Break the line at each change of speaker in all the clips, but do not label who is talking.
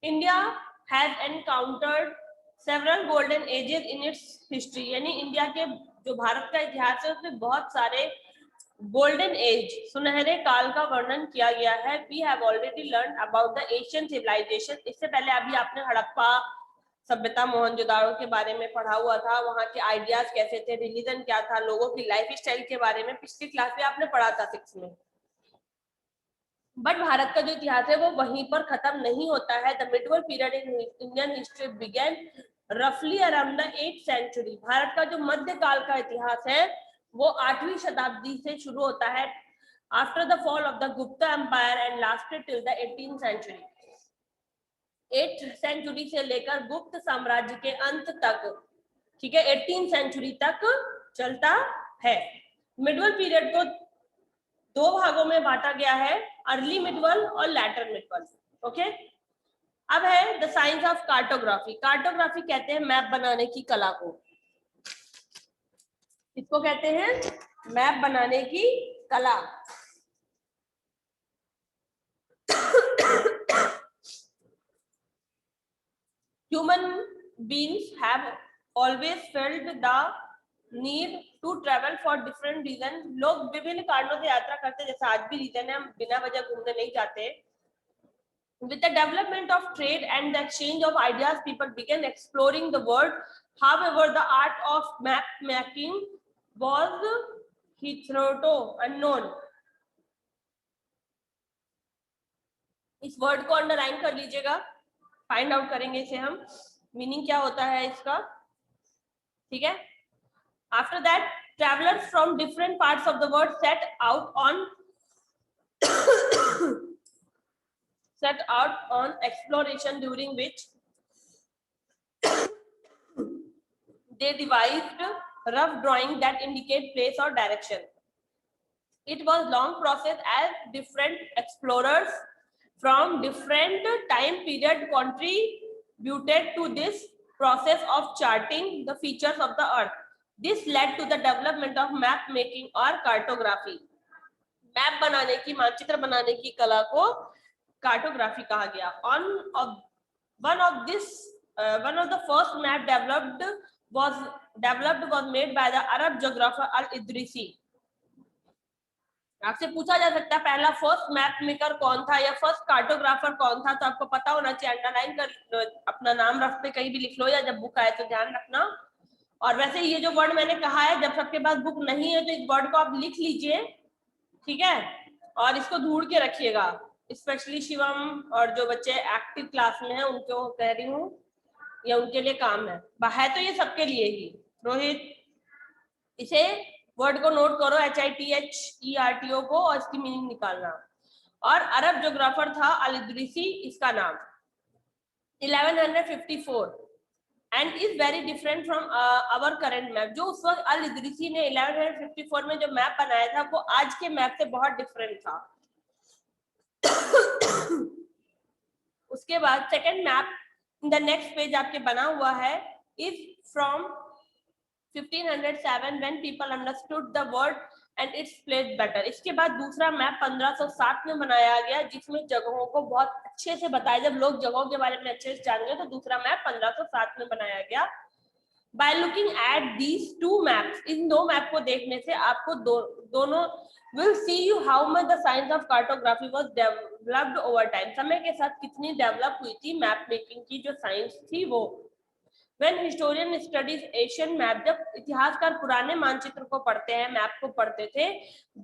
India has encountered several golden ages in its history, यानी India के जो भारत का इतिहास है उसमें बहुत सारे गोल्डन एज, सुनहरे काल का वर्णन किया गया है। We have already learn about the Asian civilisation, इससे पहले अभी आपने हड़प्पा सभ्यता मोहनजोदाड़ो के बारे में पढ़ा हुआ था, वहां के आइडियाज कैसे थे, रिलीजन क्या था, लोगों की लाइफ स्टाइल के बारे में पिछली क्लास में आपने पढ़ा था 6 में। बट भारत का जो इतिहास है वो वहीं पर खत्म नहीं होता है। The medieval period in Indian history began रफली अराउंड द 8th सेंचुरी। भारत का जो मध्यकाल का इतिहास है वो 8वीं शताब्दी से शुरू होता है, after the fall of the Gupta empire and lasted till the 18th century. 8th century से लेकर गुप्त साम्राज्य के अंत तक, ठीक है, 18th सेंचुरी तक चलता है। मिडवल पीरियड को 2 भागों में बांटा गया है, अर्ली मिडवल और लैटर मिडवल। ओके, अब है the science of cartography. Cartography कहते हैं मैप बनाने की कला को। इसको कहते हैं मैप बनाने की कला। Human beings have always felt the need to travel for different reasons. लोग विभिन्न कारणों से यात्रा करते हैं, जैसे आज भी रीजन है, हम बिना वजह घूमने नहीं जाते। With the development of trade and the exchange of ideas, people began exploring the world. However, the art of map making was hitherto unknown. इस वर्ड को अंडरलाइन कर लीजिएगा, फाइंड आउट करेंगे इसे हम, मीनिंग क्या होता है इसका, ठीक है। After that, travelers from different parts of the world set out on exploration, during which they devised rough drawing that indicate place or direction. It was long process as different explorers from different time period contributed to this process of charting the features of the earth. This led to the development of map making or cartography. Map बनाने की, मानचित्र बनाने की कला को cartography कहा गया। One of the first map was made by the Arab geographer Al-Idrisi. आपसे पूछा जा सकता है पहला फर्स्ट मैप मेकर कौन था या फर्स्ट कार्टोग्राफर कौन था, तो आपको पता होना चाहिए, अंडरलाइन कर अपना नाम रख पे कहीं भी लिख लो, या जब बुक आए तो ध्यान रखना। और वैसे ये जो वर्ड मैंने कहा है, जब सबके पास बुक नहीं है तो इस वर्ड को आप लिख लीजिए, ठीक है, और इसको ढूंढ के रखिएगा। स्पेशली शिवम और जो बच्चे एक्टिव क्लास में हैं उनको कह रही हूँ, या उनके लिए काम है तो ये सबके लिए ही। रोहित, इसे वर्ड को नोट करो, HITHERTO को, और इसकी मीनिंग निकालना। और अरब ज्योग्राफर था अल-इद्रिसी, इसका नाम 1154 and is very different from our current map. जो उस वक्त अल-इद्रिसी ने 1154 में जो मैप बनाया था वो आज के मैप से बहुत डिफरेंट था। उसके बाद second map the next page आपके बना हुआ है, is from 1507 when people understood the word and its place better. इसके बाद दूसरा मैप 1507 में बनाया गया, जिसमें जगहों को बहुत अच्छे से बताया। जब लोग जगहों के बारे में अच्छे से जान गए तो दूसरा मैप 1507 में बनाया गया। By looking at these two maps, इन दो मैप को देखने से आपको दोनों will see you how much the science of cartography was developed over time. समय के साथ कितनी डेवलप हुई थी मैप मेकिंग की जो साइंस थी वो। When historian studies Asian map, जब इतिहासकार पुराने मानचित्र को पढ़ते हैं, मैप को पढ़ते थे,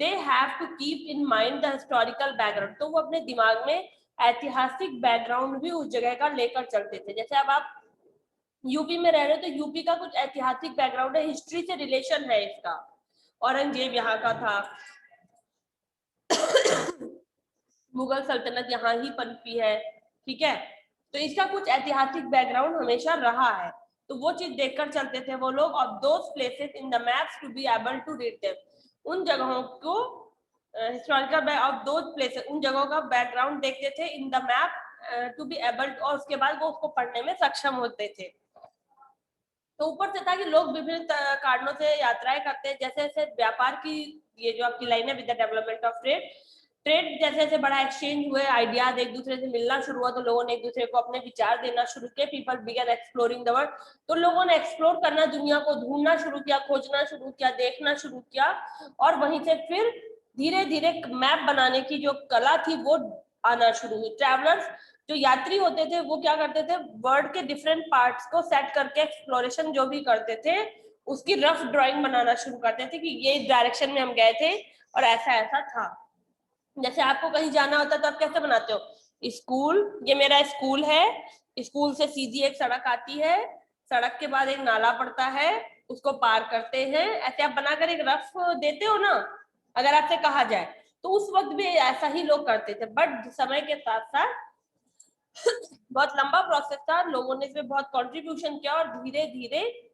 they have to keep in mind the historical background. तो वो अपने दिमाग में ऐतिहासिक बैकग्राउंड भी उस जगह का लेकर चलते थे। जैसे अब आप यूपी में रह रहे हो तो यूपी का कुछ ऐतिहासिक बैकग्राउंड है, हिस्ट्री से रिलेशन है इसका, औरंगजेब यहाँ का था, मुगल सल्तनत यहाँ ही पनपी है, ठीक है, तो इसका कुछ ऐतिहासिक बैकग्राउंड हमेशा रहा है, तो वो चीज देखकर चलते थे वो लोग। Of those places in the maps to be able to read them, उन जगहों को हिस्टोरिकल ऑफ दोज प्लेसेस, उन जगहों का बैकग्राउंड देखते थे in the map to be able, और उसके बाद वो उसको पढ़ने में सक्षम होते थे। तो ऊपर से था कि लोग विभिन्न कारणों से यात्राएं करते हैं, जैसे जैसे व्यापार की ये जो आपकी लाइन है, with the development of trade trade जैसे जैसे बड़ा एक्सचेंज हुए, आइडियाज एक दूसरे से मिलना शुरू हुआ, तो लोगों ने एक दूसरे को अपने विचार देना शुरू किए। People began exploring the world, तो लोगों ने एक्सप्लोर करना, दुनिया को ढूंढना शुरू किया, खोजना शुरू किया, देखना शुरू किया, और वहीं से फिर धीरे धीरे मैप बनाने की जो कला थी वो आना शुरू हुई। ट्रैवलर्स जो यात्री होते थे वो क्या करते थे, वर्ल्ड के डिफरेंट पार्ट्स को सेट करके एक्सप्लोरेशन जो भी करते थे उसकी रफ ड्राइंग बनाना शुरू करते थे कि ये डायरेक्शन में हम गए थे और ऐसा ऐसा था। जैसे आपको कहीं जाना होता है तो आप कैसे बनाते हो, स्कूल, ये मेरा स्कूल है, स्कूल से सीधी एक सड़क आती है, सड़क के बाद एक नाला पड़ता है, उसको पार करते हैं, ऐसे आप बनाकर एक रफ देते हो ना, अगर आपसे कहा जाए तो उस वक्त भी ऐसा ही लोग करते थे। बट समय के साथ साथ बहुत लंबा प्रोसेस था, लोगों ने इसमें बहुत कंट्रीब्यूशन किया और धीरे धीरे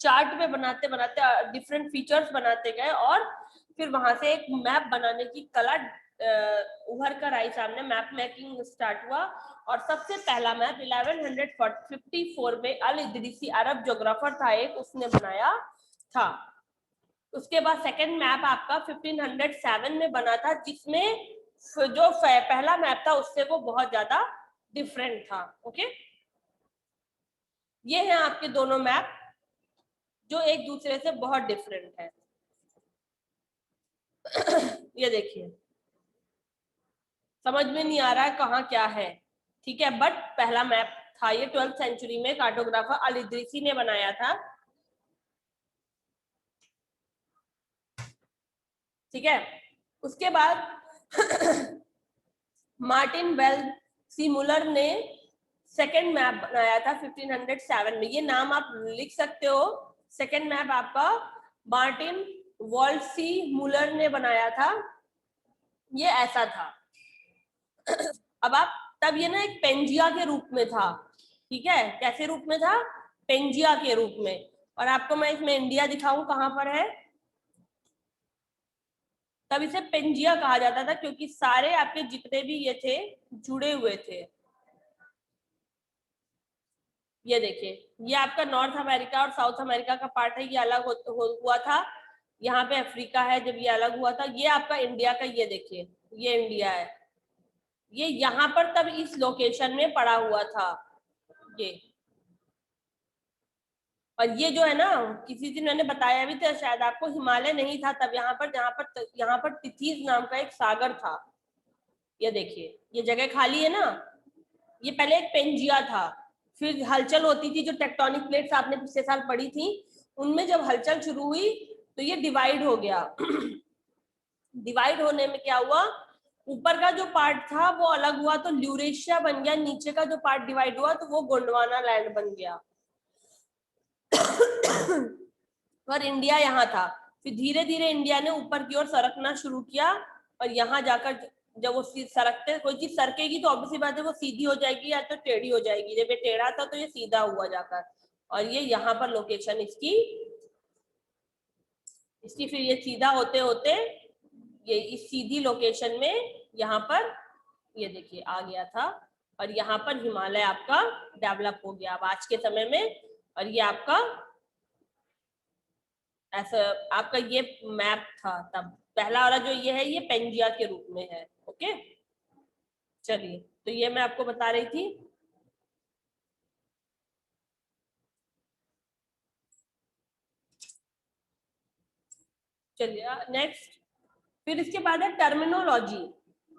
चार्ट में बनाते बनाते डिफरेंट फीचर्स बनाते गए और फिर वहां से एक मैप बनाने की कला उभर कर आई सामने, मैप मेकिंग स्टार्ट हुआ। और सबसे पहला मैप 1154 में अल इदरीसी अरब ज्योग्राफर था एक, उसने बनाया था। उसके बाद सेकंड मैप आपका 1507 में बना था, जिसमें जो पहला मैप था उससे वो बहुत ज्यादा डिफरेंट था। ओके, ये हैं आपके दोनों मैप जो एक दूसरे से बहुत डिफरेंट है। ये देखिए, समझ में नहीं आ रहा है कहाँ क्या है, ठीक है, बट पहला मैप था ये, 12th सेंचुरी में कार्टोग्राफर अल इदरीसी ने बनाया था। ठीक है, उसके बाद मार्टिन बेल सी मुलर ने सेकेंड मैप बनाया था 1507 में, ये नाम आप लिख सकते हो। सेकेंड मैप आपका मार्टिन वॉल्सी मुलर ने बनाया था, ये ऐसा था। अब आप, तब ये ना एक पेंजिया के रूप में था, ठीक है, कैसे रूप में था, पेंजिया के रूप में। और आपको मैं इसमें इंडिया दिखाऊं कहां पर है, तब इसे पेंजिया कहा जाता था क्योंकि सारे आपके जितने भी ये थे जुड़े हुए थे। ये देखिए, ये आपका नॉर्थ अमेरिका और साउथ अमेरिका का पार्ट है, ये अलग हुआ था। यहाँ पे अफ्रीका है, जब ये अलग हुआ था। ये आपका इंडिया का, ये देखिए ये इंडिया है, ये यहाँ पर तब इस लोकेशन में पड़ा हुआ था ये। और ये जो है ना, किसी दिन मैंने बताया भी था शायद आपको, हिमालय नहीं था तब यहाँ पर, यहाँ पर तिथीज नाम का एक सागर था। ये देखिए, ये जगह खाली है ना, ये पहले एक पेंजिया था, फिर हलचल होती थी, जो टेक्टोनिक प्लेट्स आपने पिछले साल पढ़ी थी उनमें जब हलचल शुरू हुई तो ये डिवाइड हो गया। डिवाइड होने में क्या हुआ, ऊपर का जो पार्ट था वो अलग हुआ तो ल्यूरेशिया बन गया, नीचे का जो पार्ट डिवाइड हुआ तो वो गोंडवाना लैंड बन गया। और इंडिया यहाँ था, फिर धीरे धीरे इंडिया ने ऊपर की ओर सरकना शुरू किया, और यहाँ जाकर जब वो सरकते, कोई चीज सरकेगी तो ऑब्वियसली बात है वो सीधी हो जाएगी या तो टेढ़ी हो जाएगी, जब ये टेढ़ा था तो ये सीधा हुआ जाकर, और ये यहाँ पर लोकेशन इसकी फिर ये सीधा होते होते ये इस सीधी लोकेशन में यहाँ पर ये देखिए आ गया था, और यहाँ पर हिमालय आपका डेवलप हो गया अब आज के समय में। और ये आपका ऐसा आपका ये मैप था तब, पहला वाला जो ये है ये पेंजिया के रूप में है। ओके, चलिए, तो ये मैं आपको बता रही थी। चलिए नेक्स्ट, फिर इसके बाद है टर्मिनोलॉजी,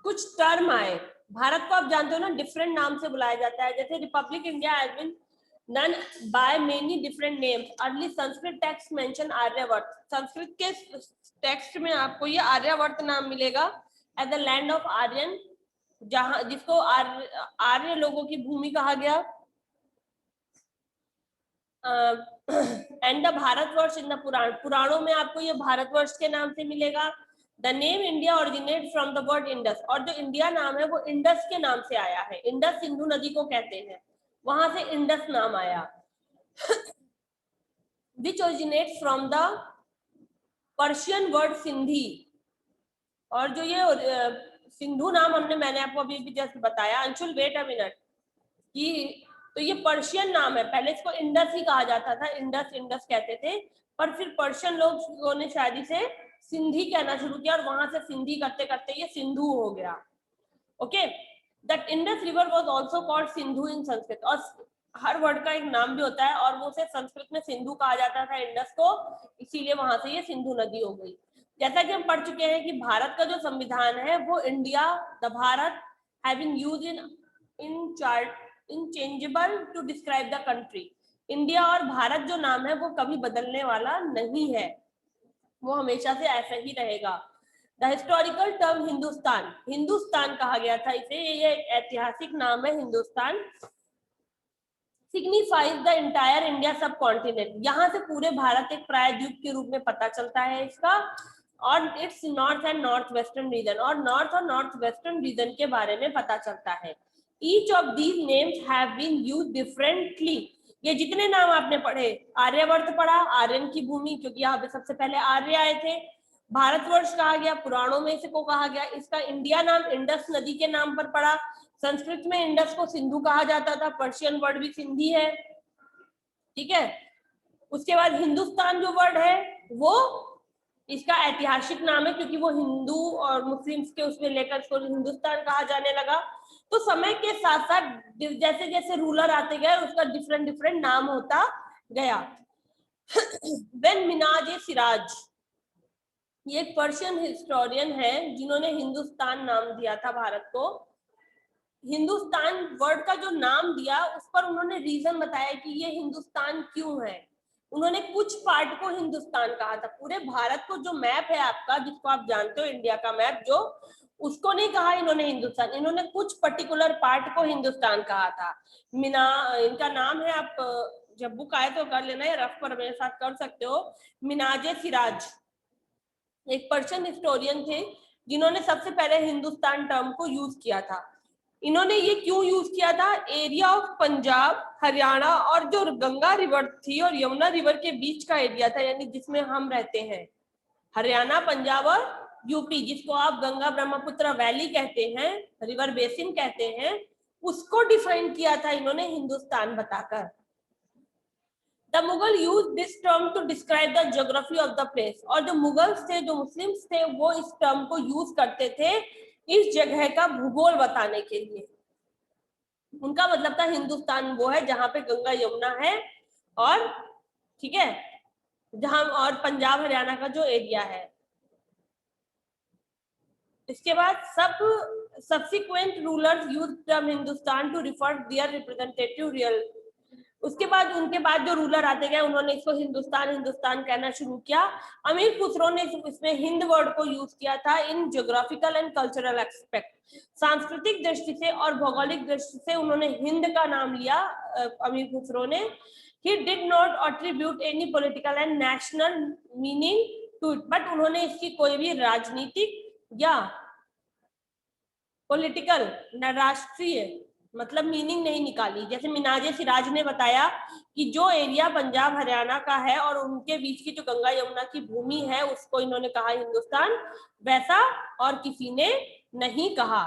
कुछ टर्म आए। भारत को आप जानते हो ना डिफरेंट नाम से बुलाया जाता है, जैसे republic India has been known by many different names, early Sanskrit text mention Aryavarta, Sanskrit के टेक्स्ट में आपको ये आर्यवर्त नाम मिलेगा, as the land of Aryan, जहां जिसको आर्य लोगों की भूमि कहा गया। And the Bharatvarsha in the पुराणों में आपको ये भारतवर्ष के नाम से मिलेगा। The name India originate from the word Indus, और जो इंडिया नाम है वो इंडस के नाम से आया है, इंडस सिंधु नदी को कहते हैं, वहां से इंडस नाम आया। Which originate from the Persian word Sindhi, और जो ये सिंधु नाम मैंने आपको अभी भी जस्ट बताया, अंशुल वेट अ मिनट, कि तो ये पर्शियन नाम है, पहले इसको इंडस ही कहा जाता था, इंडस इंडस कहते थे, पर फिर पर्शियन लोगों ने शायद इसे सिंधी कहना शुरू किया और वहां से सिंधी करते करते ये सिंधु हो गया। Okay, that Indus river was also called Sindhu in Sanskrit, और हर वर्ड का एक नाम भी होता है और वो उसे संस्कृत में सिंधु कहा जाता था इंडस को, इसीलिए वहां से ये सिंधु नदी हो गई। जैसा कि हम पढ़ चुके हैं कि भारत का जो संविधान है वो India the Bharat having used in chart interchangeable to describe the country. India और भारत जो नाम है वो कभी बदलने वाला नहीं है, वो हमेशा से ऐसा ही रहेगा। The historical term Hindustan, Hindustan कहा गया था इसे, ये एक ऐतिहासिक नाम है Hindustan. Signifies the entire India सब कॉन्टिनेंट, यहाँ से पूरे भारत एक प्रायद्वीप के रूप में पता चलता है इसका, और its north and north western region, और नॉर्थ और नॉर्थ वेस्टर्न रीजन के बारे में पता चलता है। Each of these names have been used differently, ये जितने नाम आपने पढ़े, आर्यवर्त पढ़ा, आर्यन की भूमि, क्योंकि यहाँ पे सबसे पहले आर्य आए थे। भारतवर्ष कहा गया, पुराणों में इसको कहा गया। इसका इंडिया नाम इंडस नदी के नाम पर पड़ा। संस्कृत में इंडस को सिंधु कहा जाता था, पर्शियन वर्ड भी सिंधी है, ठीक है। उसके बाद हिंदुस्तान जो वर्ड है वो इसका ऐतिहासिक नाम है, क्योंकि वो हिंदू और मुस्लिम्स के उसमें लेकर इसको हिंदुस्तान कहा जाने लगा। तो समय के साथ साथ जैसे जैसे रूलर आते गए उसका डिफरेंट डिफरेंट नाम होता गया। बेन मिनाज ए सिराज, ये एक पर्शियन हिस्टोरियन है जिन्होंने हिंदुस्तान नाम दिया था भारत को। हिंदुस्तान वर्ड का जो नाम दिया उस पर उन्होंने रीजन बताया कि ये हिंदुस्तान क्यों है। उन्होंने कुछ पार्ट को हिंदुस्तान कहा था, पूरे भारत को जो मैप है आपका, जिसको आप जानते हो इंडिया का मैप जो, उसको नहीं कहा इन्होंने हिंदुस्तान, इन्होंने कुछ पर्टिकुलर पार्ट को हिंदुस्तान कहा था। इनका नाम है, आप जब बुक आए तो कर लेना, या रफ पर मेरे साथ कर सकते हो। मिनाजे सिराज एक पर्शियन हिस्टोरियन थे जिन्होंने सबसे पहले हिंदुस्तान टर्म को यूज किया था। इन्होंने ये क्यों यूज किया था, एरिया ऑफ पंजाब, हरियाणा और जो गंगा रिवर थी और यमुना रिवर के बीच का एरिया था, यानी जिसमें हम रहते हैं, हरियाणा, पंजाब और यूपी, जिसको आप गंगा ब्रह्मपुत्र वैली कहते हैं, रिवर बेसिन कहते हैं, उसको डिफाइन किया था इन्होंने हिंदुस्तान बताकर। The Mughal used this term to describe the geography of the place, और जो मुगल्स थे, जो मुस्लिम्स थे, वो इस टर्म को यूज करते थे इस जगह का भूगोल बताने के लिए। उनका मतलब था हिंदुस्तान वो है जहां पे गंगा यमुना है, और ठीक है, जहां और पंजाब हरियाणा का जो एरिया है। इसके बाद subsequent rulers used term Hindustan to refer their representative real, उसके बाद उनके बाद जो रूलर आते गए उन्होंने इसको हिंदुस्तान हिंदुस्तान कहना शुरू किया। अमीर खुसरो ने इसमें हिंद वर्ड को यूज किया था इन ज्योग्राफिकल एंड कल्चरल एक्सपेक्ट, सांस्कृतिक दृष्टि से और भौगोलिक दृष्टि से उन्होंने हिंद का नाम लिया अमीर खुसरो ने। He did not attribute any political and national meaning to it, but उन्होंने इसकी कोई भी राजनीतिक या पॉलिटिकल न राष्ट्रीय मतलब मीनिंग नहीं निकाली। जैसे मिनाजे सिराज ने बताया कि जो एरिया पंजाब हरियाणा का है और उनके बीच की जो गंगा यमुना की भूमि है उसको इन्होंने कहा हिंदुस्तान, वैसा और किसी ने नहीं कहा।